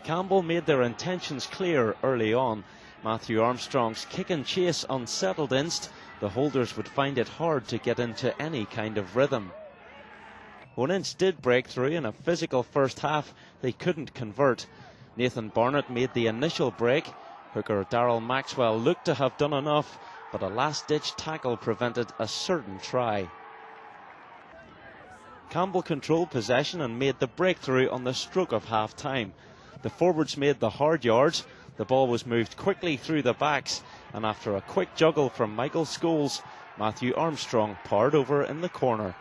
Campbell made their intentions clear early on. Matthew Armstrong's kick and chase unsettled Inst. The holders would find it hard to get into any kind of rhythm. When Inst did break through in a physical first half, they couldn't convert. Nathan Barnett made the initial break. Hooker Darryl Maxwell looked to have done enough, but a last-ditch tackle prevented a certain try. Campbell controlled possession and made the breakthrough on the stroke of half-time. The forwards made the hard yards. The ball was moved quickly through the backs, and after a quick juggle from Michael Scholes, Matthew Armstrong powered over in the corner.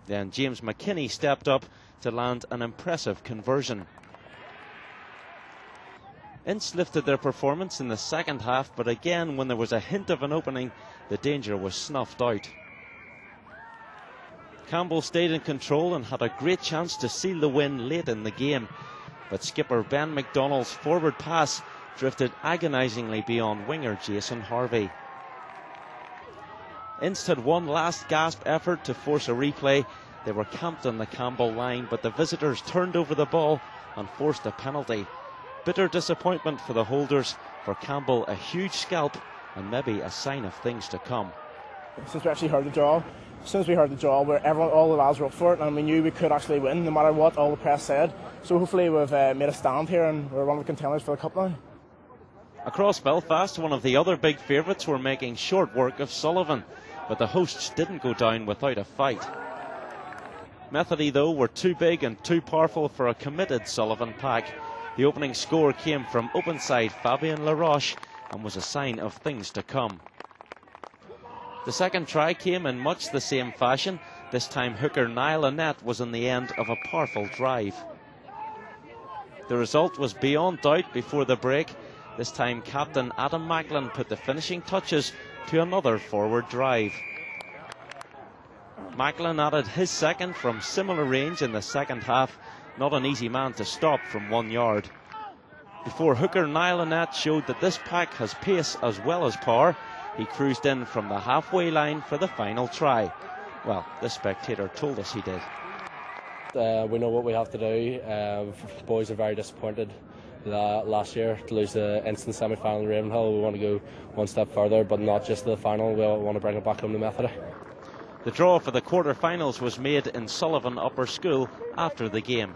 Then James McKinney stepped up to land an impressive conversion. Ince lifted their performance in the second half, but again, when there was a hint of an opening, the danger was snuffed out. Campbell stayed in control and had a great chance to seal the win late in the game, but skipper Ben McDonnell's forward pass drifted agonisingly beyond winger Jason Harvey. Inst had one last gasp effort to force a replay. They were camped on the Campbell line, but the visitors turned over the ball and forced a penalty. Bitter disappointment for the holders. For Campbell, a huge scalp and maybe a sign of things to come. Since we actually heard the draw, all the lads were up for it, and we knew we could actually win no matter what all the press said. So hopefully we've made a stand here and we're one of the contenders for the cup now. Across Belfast, one of the other big favourites were making short work of Sullivan, but the hosts didn't go down without a fight. Methody, though, were too big and too powerful for a committed Sullivan pack. The opening score came from open side Fabien Laroche and was a sign of things to come. The second try came in much the same fashion. This time hooker Niall Annette was on the end of a powerful drive. The result was beyond doubt before the break. This time captain Adam Macklin put the finishing touches to another forward drive. Macklin added his second from similar range in the second half. Not an easy man to stop from 1 yard. Before hooker Niall Annette showed that this pack has pace as well as power, he cruised in from the halfway line for the final try. Well, the spectator told us he did. We know what we have to do. Boys are very disappointed last year to lose the instant semi-final in Ravenhill. We want to go one step further, but not just to the final. We want to bring it back home to Methody. The draw for the quarter-finals was made in Sullivan Upper School after the game.